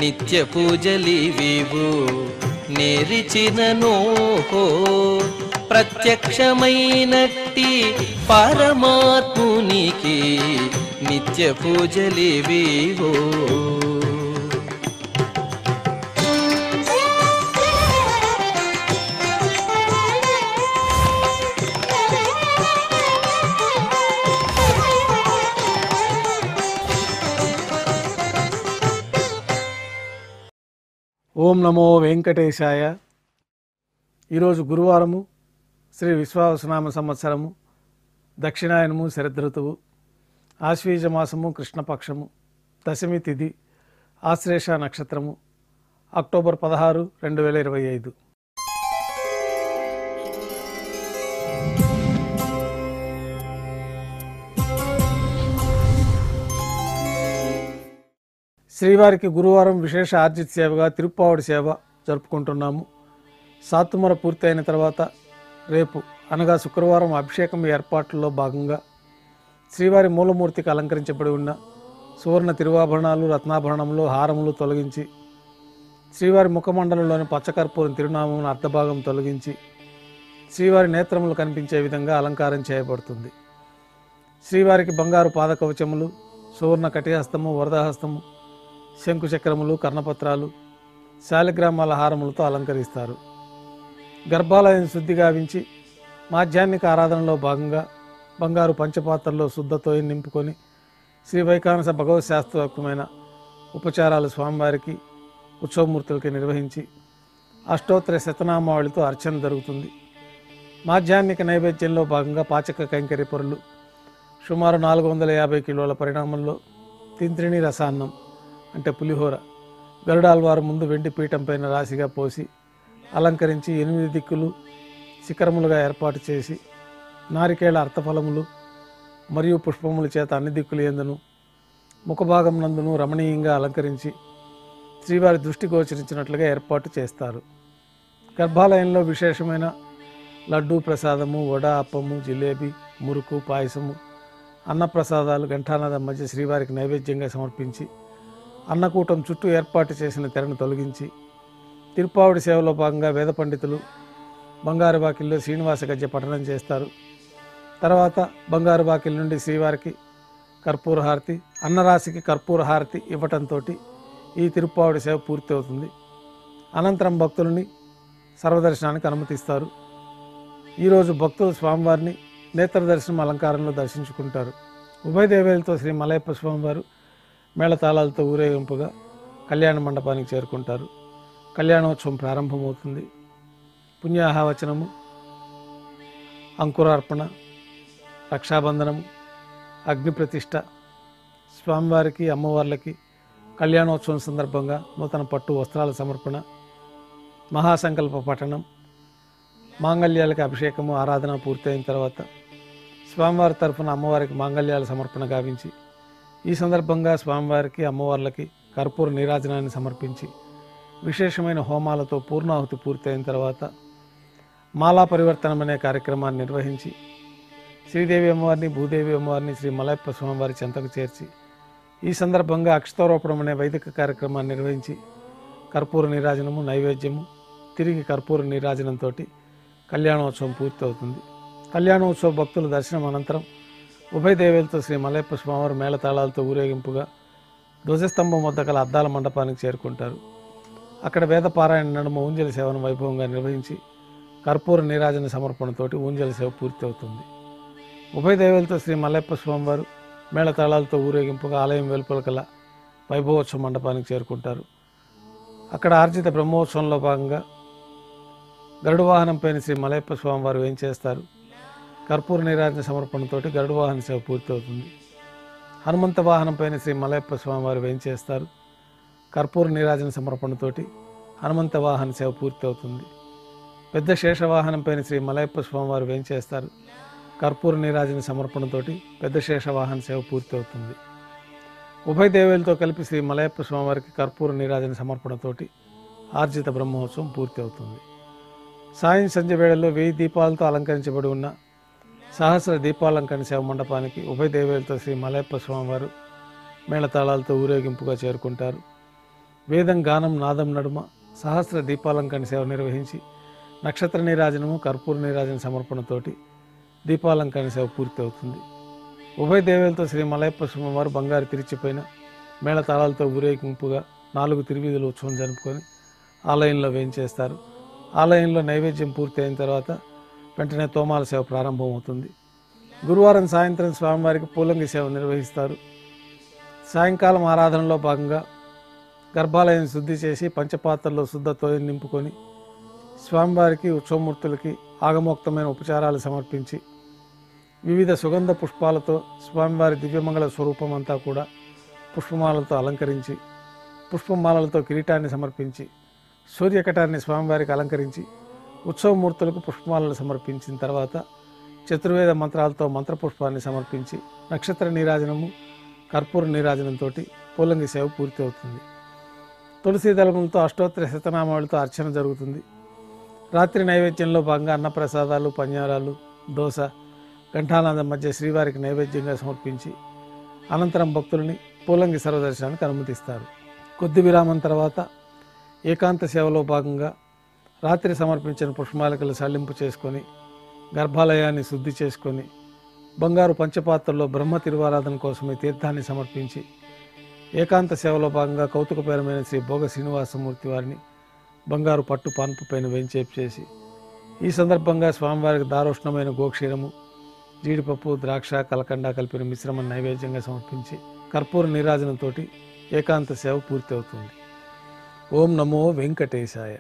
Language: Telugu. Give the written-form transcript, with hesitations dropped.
నిత్య పూజలివివు నేరిచినను ప్రత్యక్షమైనట్టి పరమాత్మునికి నిత్య పూజలివివు. ఓం నమో వెంకటేశాయ. ఈరోజు గురువారము, శ్రీ విశ్వావసునామ సంవత్సరము, దక్షిణాయనము, శరదృతువు, ఆశ్వీజ మాసము, కృష్ణపక్షము, దశమి తిథి, ఆశ్లేష నక్షత్రము, అక్టోబర్ 16, 2025. శ్రీవారికి గురువారం విశేష ఆర్జిత సేవగా తిరుప్పావడి సేవ జరుపుకుంటున్నాము. సాతుమర పూర్తి అయిన తర్వాత రేపు అనగా శుక్రవారం అభిషేకం ఏర్పాట్లలో భాగంగా శ్రీవారి మూలమూర్తికి అలంకరించబడి ఉన్న సువర్ణ తిరువాభరణాలు, రత్నాభరణములు, హారములు తొలగించి శ్రీవారి ముఖమండలంలోని పచ్చకర్పూరం తిరునామం అర్ధభాగం తొలగించి శ్రీవారి నేత్రములు కనిపించే విధంగా అలంకారం చేయబడుతుంది. శ్రీవారికి బంగారు పాదకవచములు, సువర్ణ కటిహస్తము, వరదహస్తము, శంకుచక్రములు, కర్ణపత్రాలు, శాలిగ్రామాల హారములతో అలంకరిస్తారు. గర్భాలయం శుద్ధి గావించి మాధ్యాహ్నిక ఆరాధనలో భాగంగా బంగారు పంచపాత్రలో శుద్ధతో నింపుకొని శ్రీ వైఖానస భగవత్ శాస్త్రోక్తమైన ఉపచారాలు స్వామివారికి ఉత్సవమూర్తులకి నిర్వహించి అష్టోత్తర శతనామావళితో అర్చన జరుగుతుంది. మాధ్యాహ్నిక నైవేద్యంలో భాగంగా పాచక కైంకర్య పొరులు సుమారు 450 కిలోల పరిణామంలో తింత్రిణి రసాన్నం అంటే పులిహోర గరుడాల్వారు ముందు వెండి పీఠం పైన రాశిగా పోసి అలంకరించి 8 దిక్కులు శిఖరములుగా ఏర్పాటు చేసి నారికేళ అర్థఫలములు మరియు పుష్పముల చేత అన్ని దిక్కులు యందును ముఖభాగం నందును రమణీయంగా అలంకరించి శ్రీవారి దృష్టి గోచరించినట్లుగా ఏర్పాటు చేస్తారు. గర్భాలయంలో విశేషమైన లడ్డూ ప్రసాదము, వడ, అప్పము, జిలేబీ, మురుకు, పాయసము, అన్నప్రసాదాలు ఘంటానాదం మధ్య శ్రీవారికి నైవేద్యంగా సమర్పించి అన్నకూటం చుట్టూ ఏర్పాటు చేసిన తెరను తొలగించి తిరుప్పావడి సేవలో భాగంగా వేద పండితులు బంగారు వాకిల్లో శ్రీనివాస గద్య పఠనం చేస్తారు. తర్వాత బంగారు వాకిల్ నుండి శ్రీవారికి కర్పూర హారతి, అన్నరాశికి కర్పూర హారతి ఇవ్వటంతో ఈ తిరుప్పావడి సేవ పూర్తి అవుతుంది. అనంతరం భక్తులని సర్వదర్శనానికి అనుమతిస్తారు. ఈరోజు భక్తులు స్వామివారిని నేత్ర దర్శనం అలంకారంలో దర్శించుకుంటారు. ఉభయ దేవేలతో శ్రీ మలయప్ప స్వామివారు మేళతాళాలతో ఊరేగింపుగా కళ్యాణ మండపానికి చేరుకుంటారు. కళ్యాణోత్సవం ప్రారంభమవుతుంది. పుణ్యాహవచనము, అంకురార్పణ, రక్షాబంధనము, అగ్నిప్రతిష్ఠ, స్వామివారికి అమ్మవార్లకి కళ్యాణోత్సవం సందర్భంగా నూతన పట్టు వస్త్రాల సమర్పణ, మహాసంకల్ప పఠనం, మాంగళ్యాలకి అభిషేకము, ఆరాధన పూర్తయిన తర్వాత స్వామివారి తరఫున అమ్మవారికి మాంగళ్యాల సమర్పణ గావించి ఈ సందర్భంగా స్వామివారికి అమ్మవార్లకి కర్పూర నీరాజనాన్ని సమర్పించి విశేషమైన హోమాలతో పూర్ణాహుతి పూర్తయిన తర్వాత మాలా పరివర్తనం అనే కార్యక్రమాన్ని నిర్వహించి శ్రీదేవి అమ్మవారిని, భూదేవి అమ్మవారిని శ్రీ మలయప్ప స్వామివారి చెంతకు చేర్చి ఈ సందర్భంగా అక్షతారోపణం అనే వైదిక కార్యక్రమాన్ని నిర్వహించి కర్పూర నీరాజనము, నైవేద్యము, తిరిగి కర్పూర నీరాజనంతో కళ్యాణోత్సవం పూర్తవుతుంది. కళ్యాణోత్సవ భక్తుల దర్శనం అనంతరం ఉభయ దేవేలతో శ్రీ మలయప్ప స్వామివారు మేళతాళాలతో ఊరేగింపుగా ధ్వజస్తంభం వద్ద గల అద్దాల మండపానికి చేరుకుంటారు. అక్కడ వేదపారాయణ నడుమ ఊంజల సేవను వైభవంగా నిర్వహించి కర్పూర నీరాజన సమర్పణతోటి ఊంజల సేవ పూర్తి అవుతుంది. ఉభయ దేవేలతో శ్రీ మలయప్ప స్వామివారు మేళతాళాలతో ఊరేగింపుగా ఆలయం వెలుపల గల వైభవోత్సవ మండపానికి చేరుకుంటారు. అక్కడ ఆర్జిత బ్రహ్మోత్సవంలో భాగంగా గరుడ వాహనంపైన శ్రీ మలయప్ప స్వామివారు వేంచేస్తారు. కర్పూర నీరాజన సమర్పణతోటి గరుడ వాహన సేవ పూర్తి అవుతుంది. హనుమంత వాహనంపైన శ్రీ మలయప్ప స్వామివారు వేంచేస్తారు. కర్పూర నీరాజన సమర్పణతోటి హనుమంత వాహన సేవ పూర్తి అవుతుంది. పెద్ద శేషవాహనంపైన శ్రీ మలయప్ప స్వామివారు వేంచేస్తారు. కర్పూర నీరాజన సమర్పణతోటి పెద్ద శేషవాహన సేవ పూర్తి అవుతుంది. ఉభయ దేవేలతో కలిపి శ్రీ మలయప్ప స్వామివారికి కర్పూర నీరాజన సమర్పణతోటి ఆర్జిత బ్రహ్మోత్సవం పూర్తి అవుతుంది. సాయం సంధ్య వేళల్లో 1000 దీపాలతో అలంకరించబడి ఉన్న సహస్ర దీపాలంకరణ సేవ మండపానికి ఉభయ దేవేలతో శ్రీ మలయప్ప స్వామివారు మేళతాళాలతో ఊరేగింపుగా చేరుకుంటారు. వేదం గానం నాదం నడుమ సహస్ర దీపాలంకరణ సేవ నిర్వహించి నక్షత్ర నీరాజనము కర్పూర నీరాజన సమర్పణతోటి దీపాలంకరణ సేవ పూర్తి అవుతుంది. ఉభయ దేవేలతో శ్రీ మలయప్ప స్వామివారు బంగారు తిరిచిపోయిన మేళతాళాలతో ఊరేగింపుగా 4 తిరువీధుల ఉత్సవం జరుపుకొని ఆలయంలో వేయించేస్తారు. ఆలయంలో నైవేద్యం పూర్తి అయిన తర్వాత వెంటనే తోమాల సేవ ప్రారంభమవుతుంది. గురువారం సాయంత్రం స్వామివారికి పూలంగి సేవ నిర్వహిస్తారు. సాయంకాలం ఆరాధనలో భాగంగా గర్భాలయం శుద్ధి చేసి పంచపాత్రలో శుద్ధ తోయం నింపుకొని స్వామివారికి ఉత్సవమూర్తులకి ఆగమోక్తమైన ఉపచారాలు సమర్పించి వివిధ సుగంధ పుష్పాలతో స్వామివారి దివ్యమంగళ స్వరూపం అంతా కూడా పుష్పమాలలతో అలంకరించి పుష్పమాలలతో కిరీటాన్ని సమర్పించి సూర్యకటాన్ని స్వామివారికి అలంకరించి ఉత్సవమూర్తులకు పుష్పమాలలు సమర్పించిన తర్వాత చతుర్వేద మంత్రాలతో మంత్రపుష్పాన్ని సమర్పించి నక్షత్ర నీరాజనము కర్పూర నీరాజనంతో పూలంగి సేవ పూర్తి అవుతుంది. తులసీ దళములతో అష్టోత్తర శతనామాలతో అర్చన జరుగుతుంది. రాత్రి నైవేద్యంలో భాగంగా అన్నప్రసాదాలు, పన్యారాలు, దోశ, ఘంటానాదం మధ్య శ్రీవారికి నైవేద్యంగా సమర్పించి అనంతరం భక్తులని పూలంగి సర్వదర్శనానికి అనుమతిస్తారు. కొద్ది విరామం తర్వాత ఏకాంత సేవలో భాగంగా రాత్రి సమర్పించిన పుష్పమాలికలు సళ్లింపు చేసుకొని గర్భాలయాన్ని శుద్ధి చేసుకొని బంగారు పంచపాత్రలో బ్రహ్మ తిరువారాధన కోసమే తీర్థాన్ని సమర్పించి ఏకాంత సేవలో భాగంగా కౌతుకపరమైన శ్రీ భోగ శ్రీనివాసమూర్తి వారిని బంగారు పట్టు పాన్పు పైన వేంచేపు చేసి ఈ సందర్భంగా స్వామివారికి దారోష్ణమైన గోక్షీరము, జీడిపప్పు, ద్రాక్ష, కలకండ కలిపిన మిశ్రమం నైవేద్యంగా సమర్పించి కర్పూర నీరాజనంతో ఏకాంత సేవ పూర్తి అవుతుంది. ఓం నమో వెంకటేశాయ.